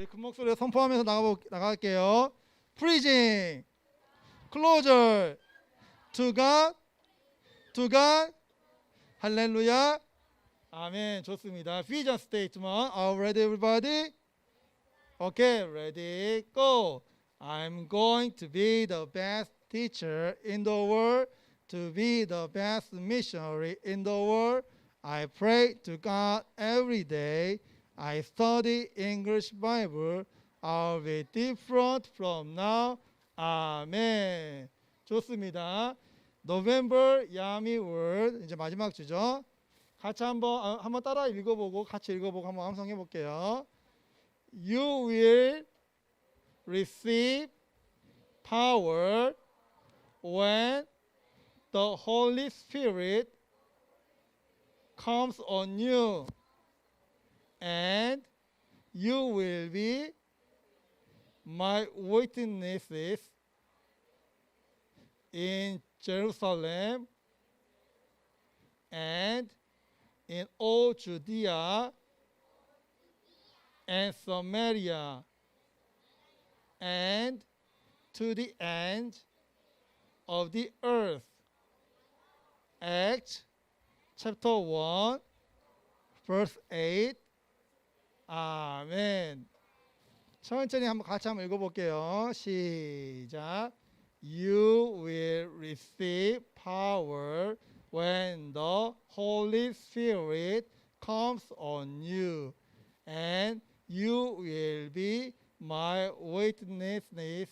큰 목소리로 선포하면서 나갈게요. Preaching, closer to God, to God. 할렐루야. 아멘. 좋습니다. Vision statement. Are you ready, everybody? Okay, ready, go. I'm going to be the best teacher in the world, to be the best missionary in the world. I pray to God every day. I study English Bible. I'll be different from now. 아멘. 좋습니다. November Yummy Word 이제 마지막 주죠. 같이 한번 따라 읽어보고 같이 읽어보고 한번 암송해 볼게요. You will receive power when the Holy Spirit comes on you, and you will be my witnesses in Jerusalem and in all Judea and Samaria and to the end of the earth. Acts chapter 1 verse 8. 아멘. 천천히 같이 한번 읽어볼게요. 시작. You will receive power when the Holy Spirit comes on you, and you will be my witnesses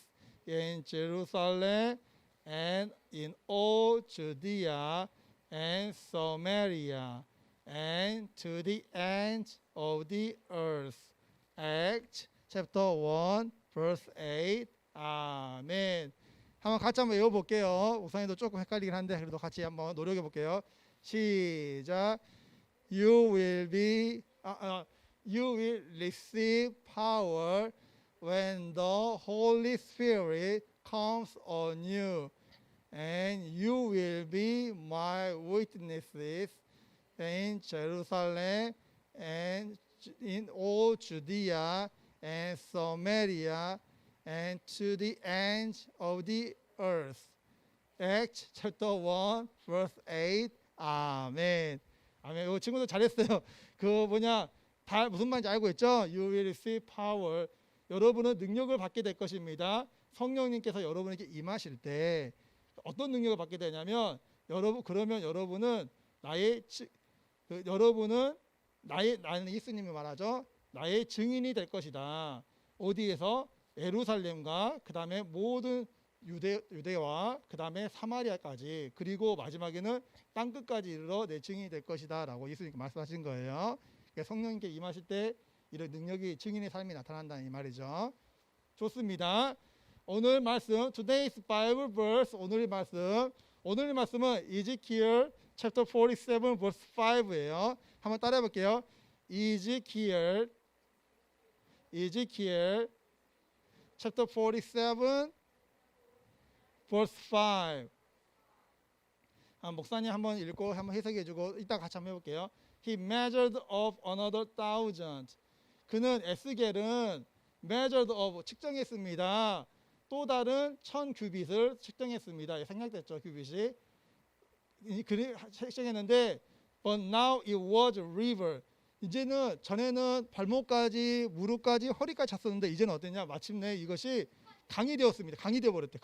in Jerusalem and in all Judea and Samaria and to the end of the earth. Acts chapter 1 verse 8. 아멘. 같이 한번 외워볼게요. 우선에도 조금 헷갈리긴 한데 그래도 같이 한번 노력해볼게요. 시작. You will receive power when the Holy Spirit comes on you, and you will be my witnesses in Jerusalem and in all Judea and Samaria and to the end of the earth. Acts chapter 1 verse 8. 아멘. 아멘. 이 친구들 잘했어요. 다 무슨 말인지 알고 있죠? You will receive power. 여러분은 능력을 받게 될 것입니다. 성령님께서 여러분에게 임하실 때 어떤 능력을 받게 되냐면 여러분은 나는 예수님이 말하죠. 나의 증인이 될 것이다. 어디에서? 예루살렘과 그 다음에 모든 유대와 그 다음에 사마리아까지, 그리고 마지막에는 땅끝까지 이르러 내 증인이 될 것이다 라고 예수님께 말씀하신 거예요. 성령님께 임하실 때 이런 능력이 증인의 삶이 나타난다는 이 말이죠. 좋습니다. 오늘 말씀, Today's Bible verse, 오늘의 말씀은 Ezekiel chapter 47 verse 5예요. 한번 따라해 볼게요. Ezekiel chapter 47 verse 5. 목사님 한번 읽고 한번 해석해 주고 이따 같이 한번 해볼게요. He measured up another 1,000. 그는 에스겔은 measured up 측정했습니다. 또 다른 1,000규빗을 측정했습니다. 생략됐죠, 규빗이. 측정했는데 but now it was a river. 전에는 발목까지, 무릎까지, 허리까지 찼었는데 이제는 어땠냐? 마침내 이것이 강이 되었습니다. 강이 되어버렸대.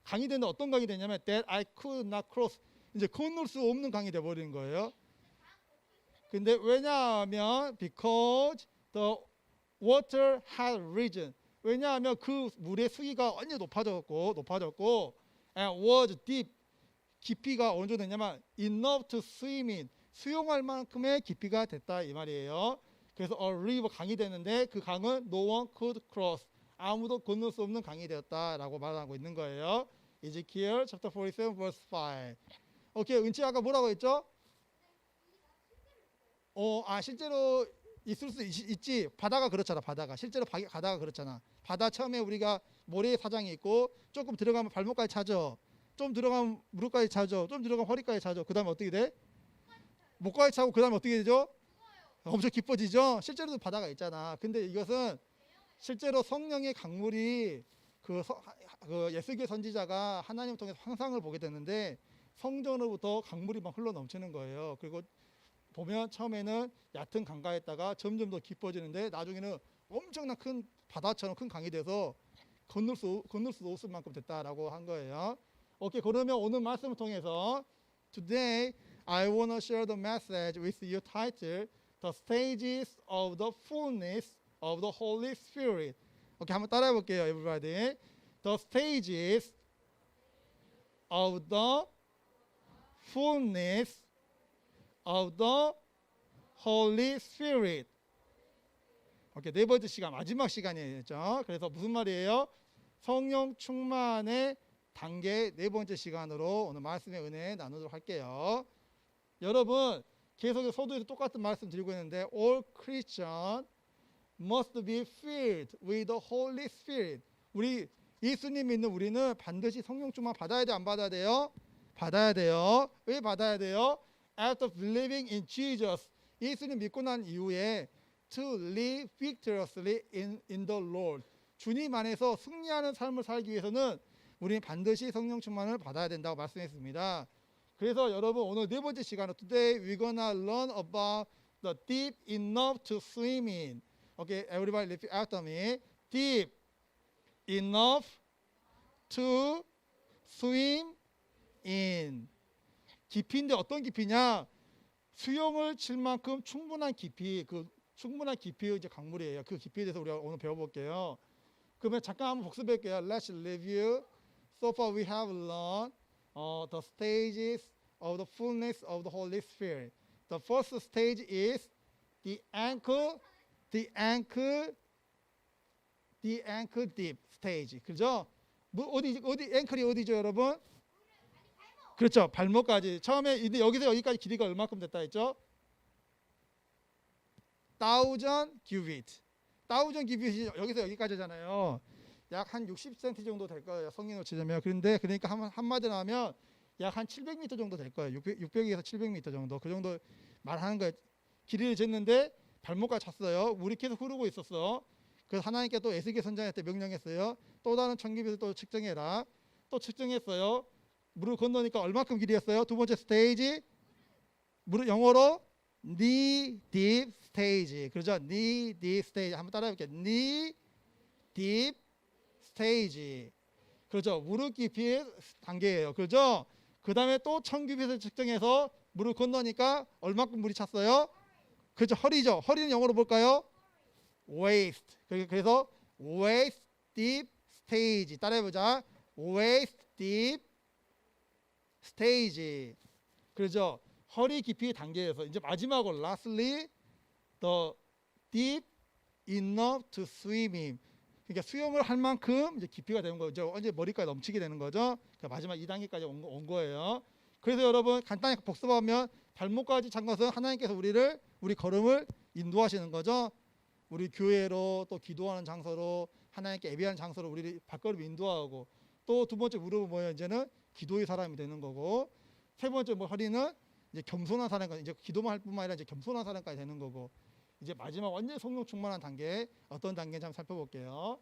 강이 되는데 어떤 강이 되냐면 that I could not cross. 이제 건널 수 없는 강이 되어버린 거예요. 근데 왜냐하면 because the water had risen. 왜냐하면 그 물의 수위가 완전히 높아졌고 and was deep. 깊이가 어느 정도 되냐면 enough to swim in. 수용할 만큼의 깊이가 됐다 이 말이에요. 그래서 a river 강이 되는데 그 강은 no one could cross. 아무도 건널 수 없는 강이 되었다라고 말하고 있는 거예요. Ezekiel chapter 47 verse 5. 오케이, 은치 아까 뭐라고 했죠? 실제로 있을 수 있지. 바다가 그렇잖아. 실제로 바다가 그렇잖아. 바다 처음에 우리가 모래 사장이 있고 조금 들어가면 발목까지 차죠. 좀 들어가면 무릎까지 차죠. 좀 들어가면 허리까지 차죠. 그 다음에 어떻게 돼? 목까지 차고 그 다음에 어떻게 되죠? 엄청 깊어지죠. 실제로도 바다가 있잖아. 근데 이것은 실제로 성령의 강물이 그 예수교 선지자가 하나님을 통해서 환상을 보게 되는데 성전으로부터 강물이 막 흘러 넘치는 거예요. 그리고 보면 처음에는 얕은 강가였다가 점점 더 깊어지는데 나중에는 엄청난 큰 바다처럼 큰 강이 돼서 건널 수 없을 만큼 됐다라고 한 거예요. 오케이, 그러면 오늘 말씀을 통해서 Today I want to share the message with you titled The Stages of the Fullness of the Holy Spirit. 오케이, 한번 따라해 볼게요, everybody. The stages of the fullness of the Holy Spirit. 오케이, 네 번째 시간, 마지막 시간이었죠. 그래서 무슨 말이에요? 성령 충만의 단계 네 번째 시간으로 오늘 말씀의 은혜 나누도록 할게요. 여러분, 계속 서두에서 똑같은 말씀 드리고 있는데 All Christians must be filled with the Holy Spirit. 우리 예수님 믿는 우리는 반드시 성령 충만 받아야 돼, 안 받아야 돼요? 받아야 돼요. 왜 받아야 돼요? After believing in Jesus, 예수님 믿고 난 이후에 to live victoriously in the Lord, 주님 안에서 승리하는 삶을 살기 위해서는 우리는 반드시 성령 충만을 받아야 된다고 말씀했습니다. 그래서 여러분, 오늘 네 번째 시간은 Today we're gonna learn about the deep enough to swim in. Okay, everybody repeat after me. Deep enough to swim in. 깊이인데 어떤 깊이냐? 수영을 칠 만큼 충분한 깊이, 그 충분한 깊이의 이제 강물이에요. 그 깊이에 대해서 우리가 오늘 배워볼게요. 그러면 잠깐 한번 복습할게요. Let's review. So far we have learned the stages of the fullness of the Holy Spirit. The first stage is the ankle deep stage. 그죠? 어디 앵클이 어디죠, 여러분? 그렇죠, 발목까지. 처음에 근데 여기서 여기까지 길이가 얼마큼 됐다 했죠? 1000 cubit. 1000 cubit이 여기서 여기까지잖아요. 약 한 60cm 정도 될 거예요, 성인으로 치자면. 그런데 그러니까 한마디로 하면 약 한 700m 정도 될 거예요. 600에서 700m 정도. 그 정도 말하는 거예요. 길이를 쟀는데 발목까지 찼어요. 물이 계속 흐르고 있었어. 그래서 하나님께 또 에스겔 선지자한테 명령했어요. 또 다른 1000 cubit을 또 측정해라. 또 측정했어요. 물을 건너니까 얼마큼 길이였어요? 두 번째 스테이지, 물을 영어로 knee deep stage. 그렇죠? knee deep stage. 한번 따라해 볼게요. knee deep stage. 그렇죠? 무릎 깊이의 단계예요. 그렇죠? 그 다음에 또 1000 큐빗을 측정해서 물을 건너니까 얼마큼 물이 찼어요? 그렇죠? 허리죠. 허리는 영어로 볼까요? waist. 그래서 waist deep stage. 따라해 보자. waist deep stage. 그렇죠? 허리 깊이 단계에서 이제 마지막으로 lastly the deep enough to swim in. 그러니까 수영을 할 만큼 이제 깊이가 되는 거죠. 언제 머리까지 넘치게 되는 거죠. 그러니까 마지막 2단계까지 온 거예요. 그래서 여러분 간단히 복습하면 발목까지 찬 것은 하나님께서 우리 걸음을 인도하시는 거죠. 우리 교회로 또 기도하는 장소로 하나님께 예배하는 장소로 우리 발걸음 인도하고, 또 두 번째 무릎은 뭐예요? 이제는 기도의 사람이 되는 거고, 세 번째 허리는 이제 겸손한 사람까지, 이제 기도만 할 뿐만 아니라 이제 겸손한 사람까지 되는 거고, 이제 마지막 완전 성령 충만한 단계, 어떤 단계인지 한번 살펴볼게요.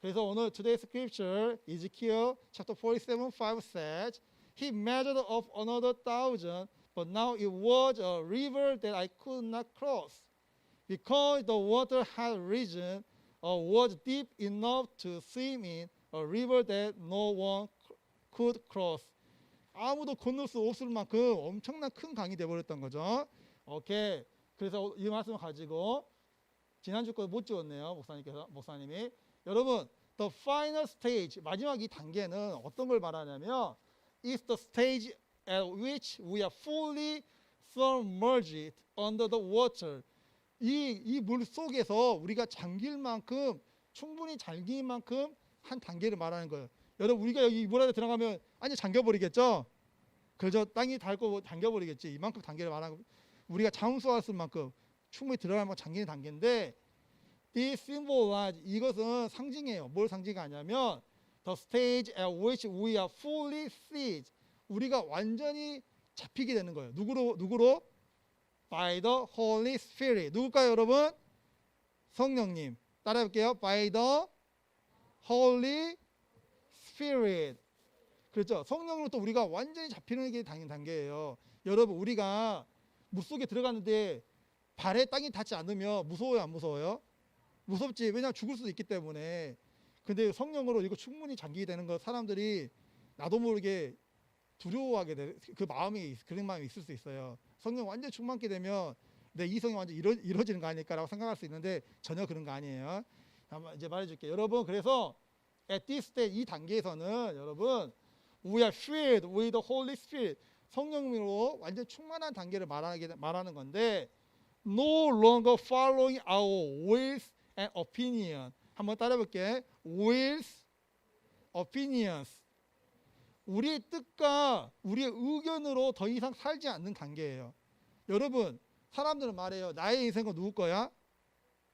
그래서 오늘 today's scripture Ezekiel chapter 47:5 says, He measured up another 1000, but now it was a river that I could not cross, because the water had risen, or was deep enough to swim in, a river that no one could cross. 아무도 건널 수 없을 만큼 엄청난 큰 강이 되어버렸던 거죠. 오케이. 그래서 이 말씀을 가지고 지난주 거 못 지웠네요, 목사님이. 여러분, the final stage, 마지막 이 단계는 어떤 걸 말하냐면 is the stage at which we are fully submerged under the water. 이 물 속에서 우리가 잠길 만큼, 충분히 잠길 만큼 한 단계를 말하는 거예요. 여러분, 우리가 여기 물안에 들어가면 완전 잠겨버리겠죠? 그죠? 땅이 닳고 잠겨버리겠지. 이만큼 단계를 말하는 거. 우리가 잠수할 만큼 충분히 들어갈 만큼 잠기는 단계인데, this symbolize, 이것은 상징이에요. 뭘 상징하냐면 the stage at which we are fully seized. 우리가 완전히 잡히게 되는 거예요. 누구로? By the Holy Spirit. 누굴까요, 여러분? 성령님. 따라해볼게요. By the Holy Spirit. 그렇죠. 성령으로 또 우리가 완전히 잡히는 게 단계예요. 여러분 우리가 물속에 들어갔는데 발에 땅이 닿지 않으면 무서워요, 안 무서워요? 무섭지. 왜냐하면 죽을 수도 있기 때문에. 근데 성령으로 이거 충분히 잠기게 되는 거 사람들이 나도 모르게 두려워하게 돼. 그 마음이 그런 마음이 있을 수 있어요. 성령 완전 충만케 되면 내 이성이 완전 이루어지는 거 아닐까라고 생각할 수 있는데 전혀 그런 거 아니에요. 한번 이제 말해줄게요. 여러분 그래서 at this stage 이 단계에서는 여러분 we are filled with the Holy Spirit 성령으로 완전 충만한 단계를 말하는 건데 no longer following our wills and opinion. 한번 따라해볼게. wills, opinions. 우리의 뜻과 우리의 의견으로 더 이상 살지 않는 단계예요. 여러분 사람들은 말해요. 나의 인생은 누구 거야?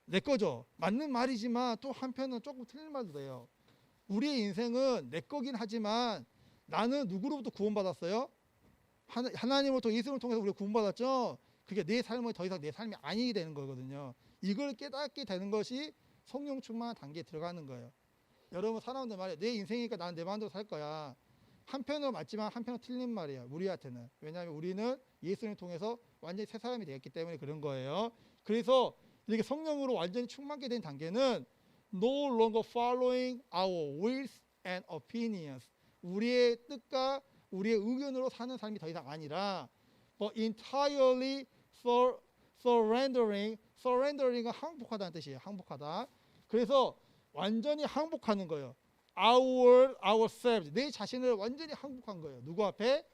내 거죠. 맞는 말이지만 또 한편은 조금 틀린 말도 돼요. 우리의 인생은 내 거긴 하지만 나는 누구로부터 구원받았어요? 하나님으로부터 예수를 통해서 우리가 구원받았죠. 그게 내 삶은 더 이상 내 삶이 아니게 되는 거거든요. 이걸 깨닫게 되는 것이 성령 충만한 단계에 들어가는 거예요. 여러분 사람들 말이에요. 내 인생이니까 나는 내 마음대로 살 거야. 한편으로 맞지만 한편으로 틀린 말이에요. 우리한테는. 왜냐하면 우리는 예수를 통해서 완전히 새 사람이 되었기 때문에 그런 거예요. 그래서 이렇게 성령으로 완전히 충만하게 된 단계는 no longer following our wills and opinions. 우리의 뜻과 우리의 의견으로 사는 삶이 더 이상 아니라 but entirely surrendering. surrendering은 항복하다는 뜻이에요. 항복하다. 그래서 완전히 항복하는 거예요. ourselves. 내 자신을 완전히 항복한 거예요. 누구 앞에?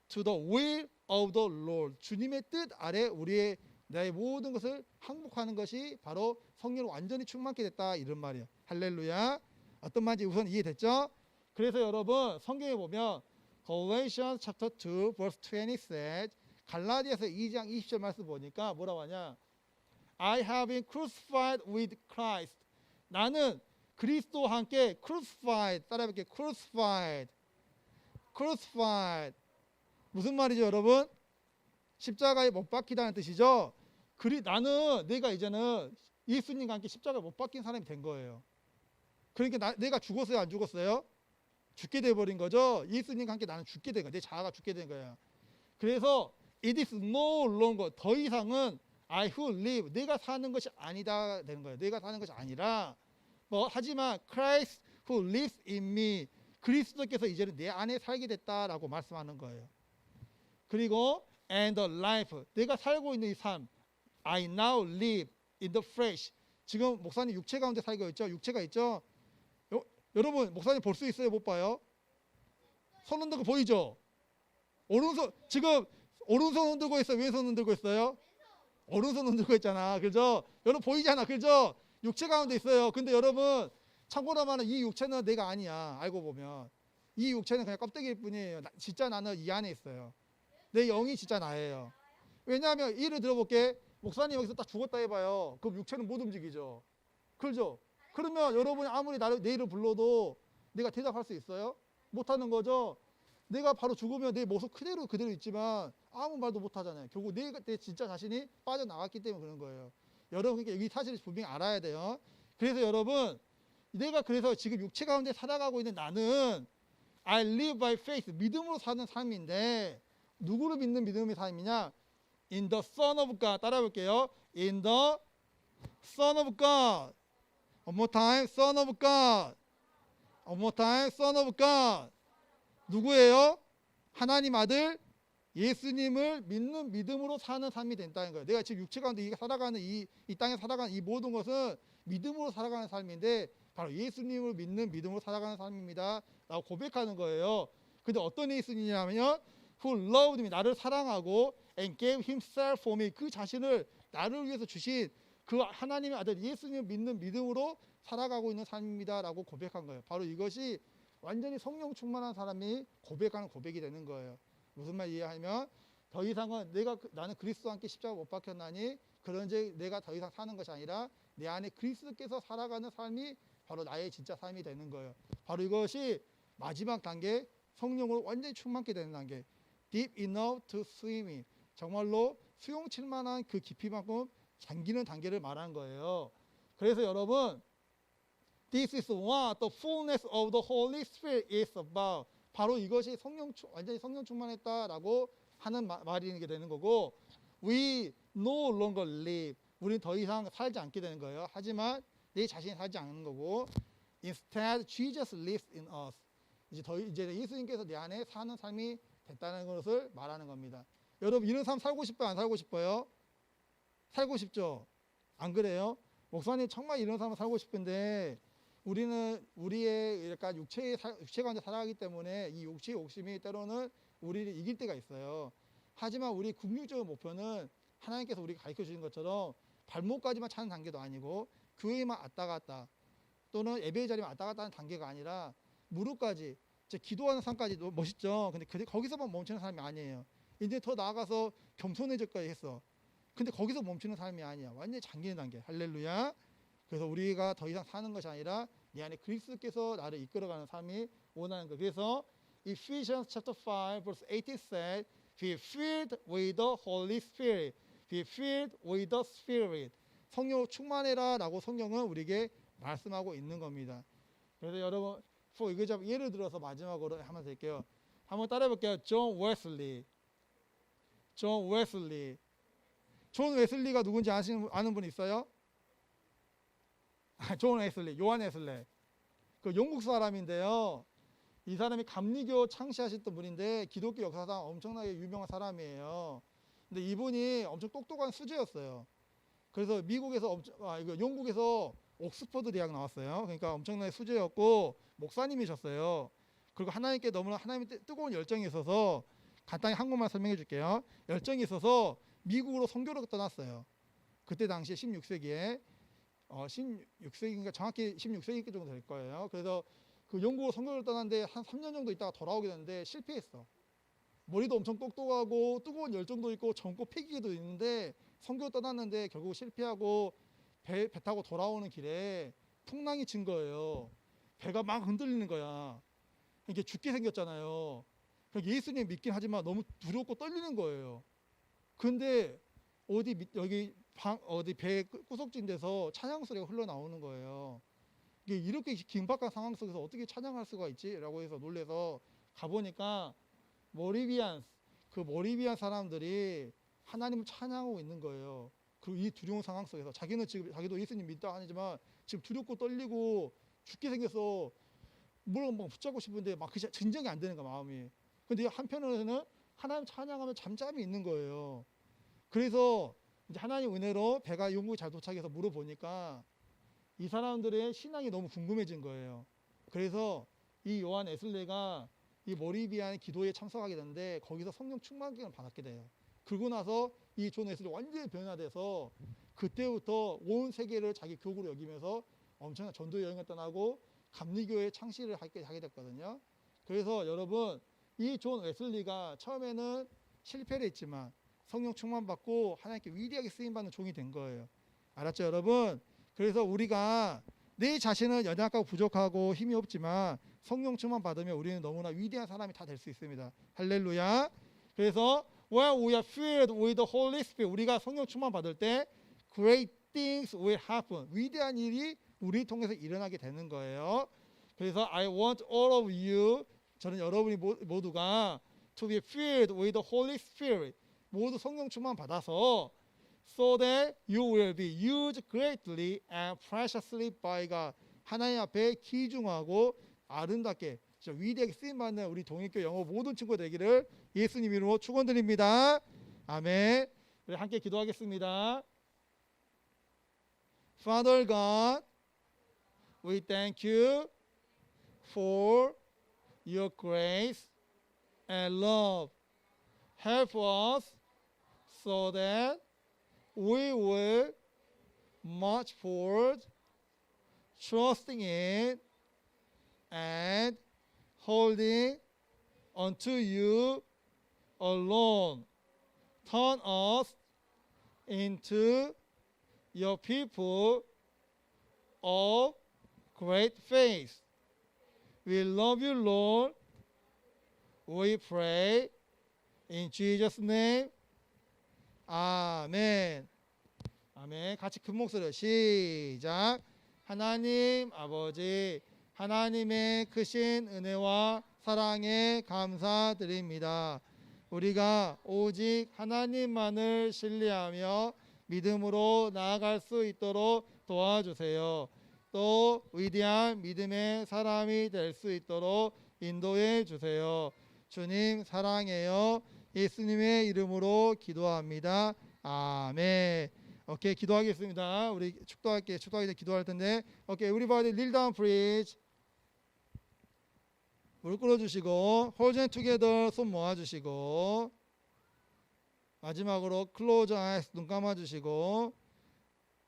to the will of the Lord. 주님의 뜻 아래 우리의 나의 모든 것을 항복하는 것이 바로 성령을 완전히 충만케 됐다 이런 말이에요. 할렐루야. 어떤 말인지 우선 이해됐죠? 그래서 여러분 성경에 보면 Galatians chapter 2 verse 20 said 갈라디아서 2장 20절 말씀 보니까 뭐라고 하냐? I have been crucified with Christ. 나는 그리스도와 함께 crucified. 따라해볼게요. crucified. 무슨 말이죠, 여러분? 십자가에 못 박히다는 뜻이죠. 나는 내가 이제는 예수님과 함께 십자가에 못 박힌 사람이 된 거예요. 그러니까 내가 죽었어요, 안 죽었어요? 죽게 돼버린 거죠. 예수님과 함께 나는 죽게 된 거야. 내 자아가 죽게 된 거야. 그래서 it is no longer 더 이상은 I who live 내가 사는 것이 아니다 되는 거예요. 내가 사는 것이 아니라 하지만 Christ who lives in me 그리스도께서 이제는 내 안에 살게 됐다라고 말씀하는 거예요. 그리고 and the life 내가 살고 있는 이 삶 I now live in the flesh 지금 목사님 육체 가운데 살고 있죠. 육체가 있죠. 여러분 목사님 볼 수 있어요? 못 봐요? 손 흔들고 보이죠? 지금 오른손 흔들고 있어요? 왼손 흔들고 있어요? 오른손 흔들고 있잖아. 그죠? 여러분 보이잖아. 그죠? 육체 가운데 있어요. 근데 여러분 참고로 말하면 이 육체는 내가 아니야. 알고 보면 이 육체는 그냥 껍데기일 뿐이에요. 진짜 나는 이 안에 있어요. 내 영이 진짜 나예요. 왜냐하면 예를 들어볼게. 목사님 여기서 딱 죽었다 해봐요. 그럼 육체는 못 움직이죠. 그렇죠? 그러면 여러분이 아무리 내 이름 불러도 내가 대답할 수 있어요? 못하는 거죠. 내가 바로 죽으면 내 모습 그대로 있지만 아무 말도 못하잖아요. 결국 내 진짜 자신이 빠져나갔기 때문에 그런 거예요. 여러분 그러니까 이 사실을 분명히 알아야 돼요. 그래서 여러분 내가 그래서 지금 육체 가운데 살아가고 있는 나는 I live by faith 믿음으로 사는 삶인데 누구를 믿는 믿음의 삶이냐? In the Son of God 따라해볼게요. In the Son of God. One more time. Son of God. One more time. Son of God. 누구예요? 하나님 아들 예수님을 믿는 믿음으로 사는 삶이 된다는 거예요. 내가 지금 육체 가운데 살아가는 이 땅에 살아가는 이 모든 것은 믿음으로 살아가는 삶인데 바로 예수님을 믿는 믿음으로 살아가는 삶입니다. 라고 고백하는 거예요. 근데 어떤 예수님이냐면 who loved me 나를 사랑하고 and gave himself for me 그 자신을 나를 위해서 주신 그 하나님의 아들 예수님을 믿는 믿음으로 살아가고 있는 삶입니다. 라고 고백한 거예요. 바로 이것이 완전히 성령 충만한 사람이 고백하는 고백이 되는 거예요. 무슨 말 이해하면 더 이상은 나는 그리스도와 함께 십자가 못 박혔나니 그런즉 내가 더 이상 사는 것이 아니라 내 안에 그리스도께서 살아가는 삶이 바로 나의 진짜 삶이 되는 거예요. 바로 이것이 마지막 단계 성령으로 완전히 충만케 되는 단계 deep enough to swim in 정말로 수용칠 만한 그 깊이만큼 잠기는 단계를 말하는 거예요. 그래서 여러분, this is what the fullness of the Holy Spirit is about. 바로 이것이 완전히 성령 충만했다라고 하는 말이 되는 거고, we no longer live. 우리는 더 이상 살지 않게 되는 거예요. 하지만 내 자신이 살지 않는 거고, instead Jesus lives in us. 이제 예수님께서 내 안에 사는 삶이 됐다는 것을 말하는 겁니다. 여러분, 이런 삶 살고 싶어요? 안 살고 싶어요? 살고 싶죠? 안 그래요? 목사님 정말 이런 삶을 살고 싶은데 우리는 우리의 약간 육체가 이제 살아가기 때문에 이 육체의 욕심이 때로는 우리를 이길 때가 있어요. 하지만 우리 궁극적인 목표는 하나님께서 우리가 가르쳐 주신 것처럼 발목까지만 차는 단계도 아니고 교회만 왔다 갔다 또는 예배의 자리만 왔다 갔다 하는 단계가 아니라 무릎까지 기도하는 삶까지 멋있죠. 근데 거기서만 멈추는 삶이 아니에요. 이제 더 나아가서 겸손해질까지 했어. 근데 거기서 멈추는 삶이 아니야. 완전히 잠기는 단계. 할렐루야. 그래서 우리가 더 이상 사는 것이 아니라 내 안에 그리스도께서 나를 이끌어가는 삶이 원하는 거. 그래서 Ephesians chapter 5 verse 18 said, be filled with the Holy Spirit. be filled with the Spirit. 성령 충만해라 라고 성경은 우리에게 말씀하고 있는 겁니다. 그래서 여러분, 이거 예를 들어서 마지막으로 한번 될게요. 한번 따라해 볼게요. 존 웨슬리. 존 웨슬리가 누군지 아는 분 있어요? 존 웨슬리, 요한 웨슬리. 그 영국 사람인데요. 이 사람이 감리교 창시하셨던 분인데 기독교 역사상 엄청나게 유명한 사람이에요. 근데 이분이 엄청 똑똑한 수재였어요. 그래서 영국에서 옥스퍼드 대학 나왔어요. 그러니까 엄청나게 수재였고 목사님이셨어요. 그리고 하나님께 너무나 하나님의 뜨거운 열정이 있어서 간단히 한국말 설명해 줄게요. 열정이 있어서 미국으로 선교를 떠났어요. 그때 당시에 16세기에 16세기인가 정확히 16세기 정도 될 거예요. 그래서 그 영국으로 선교를 떠났는데 한 3년 정도 있다가 돌아오게 됐는데 실패했어. 머리도 엄청 똑똑하고 뜨거운 열정도 있고 젊고 패기도 있는데 선교 떠났는데 결국 실패하고 배 타고 돌아오는 길에 풍랑이 친 거예요. 배가 막 흔들리는 거야. 이게 죽게 생겼잖아요. 예수님 믿긴 하지만 너무 두렵고 떨리는 거예요. 근데 어디 배 구석진 데서 찬양 소리가 흘러나오는 거예요. 이렇게 긴박한 상황 속에서 어떻게 찬양할 수가 있지? 라고 해서 놀래서 가보니까 모리비안 사람들이 하나님을 찬양하고 있는 거예요. 그리고 이 두려운 상황 속에서 자기도 예수님 믿다 하지만 지금 두렵고 떨리고 죽게 생겨서 뭘 막 붙잡고 싶은데 막 진정이 안 되는 거야, 마음이. 근데 한편으로는 하나님 찬양하면 잠잠히 있는 거예요. 그래서 이제 하나님 은혜로 배가 영국에 잘 도착해서 물어보니까 이 사람들의 신앙이 너무 궁금해진 거예요. 그래서 이 요한 웨슬리가 이 모리비안 기도에 참석하게 되는데 거기서 성령 충만을 받았게 돼요. 그러고 나서 이 존 웨슬리 완전히 변화돼서 그때부터 온 세계를 자기 교구로 여기면서 엄청난 전도 여행을 떠나고 감리교회 창시를 하게 됐거든요. 그래서 여러분, 이 존 웨슬리가 처음에는 실패를 했지만 성령 충만 받고 하나님께 위대하게 쓰임 받는 종이 된 거예요. 알았죠, 여러분? 그래서 우리가 내 자신은 연약하고 부족하고 힘이 없지만 성령 충만 받으면 우리는 너무나 위대한 사람이 다 될 수 있습니다. 할렐루야. 그래서 when we are filled with the Holy Spirit, 우리가 성령 충만 받을 때 great things will happen. 위대한 일이 우리 통해서 일어나게 되는 거예요. 그래서 I want all of you, 저는 여러분이 모두가 to be filled with the Holy Spirit, 모두 성령 충만 받아서 so that you will be used greatly and preciously by God. 하나님 앞에 귀중하고 아름답게 위대하게 쓰임받는 우리 동일교 영어 모든 친구 되기를 예수님 이름으로 축원드립니다. 아멘. 우리 함께 기도하겠습니다. Father God, we thank you for your grace and love. Help us so that we will march forward, trusting in and holding unto you alone. Turn us into your people of great faith. We love you, Lord. We pray in Jesus' name. 아멘. 아멘. 아멘. 같이 큰 목소리로 시작. 하나님 아버지, 하나님의 크신 은혜와 사랑에 감사드립니다. 우리가 오직 하나님만을 신뢰하며 믿음으로 나아갈 수 있도록 도와주세요. 또 위대한 믿음의 사람이 될 수 있도록 인도해 주세요. 주님 사랑해요. 예수님의 이름으로 기도합니다. 아멘. 오케이, 기도하겠습니다. 우리 축도하기 전에 기도할 텐데, 오케이, everybody kneel down please. 무릎 꿇어주시고, hold hand together, 손 모아주시고, 마지막으로 close eyes, 눈 감아주시고,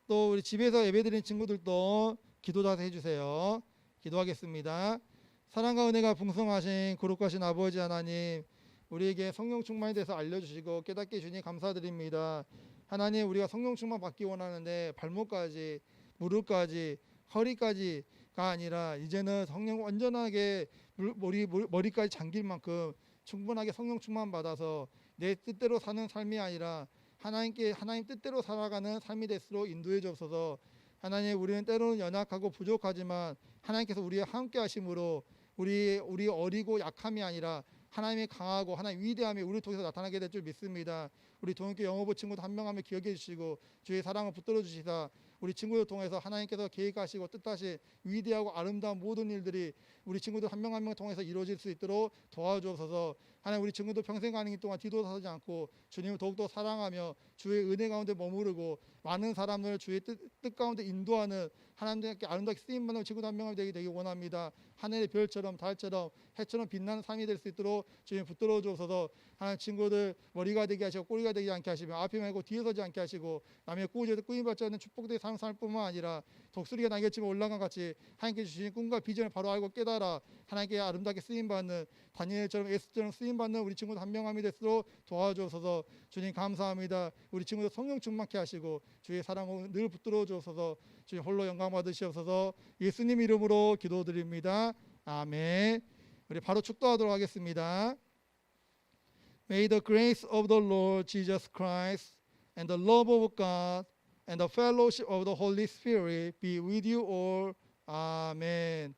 또 우리 집에서 예배드린 친구들도 기도 자세 해주세요. 기도하겠습니다. 사랑과 은혜가 풍성하신 거룩하신 아버지 하나님, 우리에게 성령 충만에 대해서 알려주시고 깨닫게 해주니 감사드립니다. 하나님, 우리가 성령 충만 받기 원하는데 발목까지, 무릎까지, 허리까지가 아니라 이제는 성령 완전하게 머리까지 잠길 만큼 충분하게 성령 충만 받아서 내 뜻대로 사는 삶이 아니라 하나님 뜻대로 살아가는 삶이 될수록 인도해 주옵소서. 하나님, 우리는 때로는 연약하고 부족하지만 하나님께서 우리와 함께 하심으로 우리 어리고 약함이 아니라 하나님의 강하고 하나님 위대함이 우리를 통해서 나타나게 될 줄 믿습니다. 우리 동역교 영어부 친구도 한 명 한 명 기억해 주시고 주의 사랑을 붙들어 주시다. 우리 친구들 통해서 하나님께서 계획하시고 뜻하신 위대하고 아름다운 모든 일들이 우리 친구들 한 명 한 명 통해서 이루어질 수 있도록 도와주옵소서. 하나님, 우리 친구들 평생 가는 길 동안 뒤돌아서지 않고 주님을 더욱더 사랑하며 주의 은혜 가운데 머무르고 많은 사람을 주의 뜻 가운데 인도하는 하나님께 아름답게 쓰임받는 친구들 한 명이 되기 원합니다. 하늘의 별처럼 달처럼 해처럼 빛나는 삶이 될 수 있도록 주님 붙들어 주옵소서. 하나님, 친구들 머리가 되게 하시고 꼬리가 되지 않게 하시며 앞에 말고 뒤에 서지 않게 하시고 남의 꾸짖어도 꾸임받지 않는 축복된 삶 살 뿐만 아니라 독수리가 날개치며 올라간 같이 하나님께 주신 꿈과 비전을 바로 알고 깨달아 하나님께 아름답게 쓰임받는 다니엘처럼 에스처럼 쓰임받는 우리 친구들 한 명 한 명이 될수록 도와주옵소서. 주님 감사합니다. 우리 친구들 성령 충만케 하시고 주의 사랑을 늘 붙들어 주옵소서. 주님 홀로 영광 받으시옵소서. 예수님 이름으로 기도드립니다. 아멘. 우리 바로 축도하도록 하겠습니다. May the grace of the Lord Jesus Christ and the love of God and the fellowship of the Holy Spirit be with you all. Amen.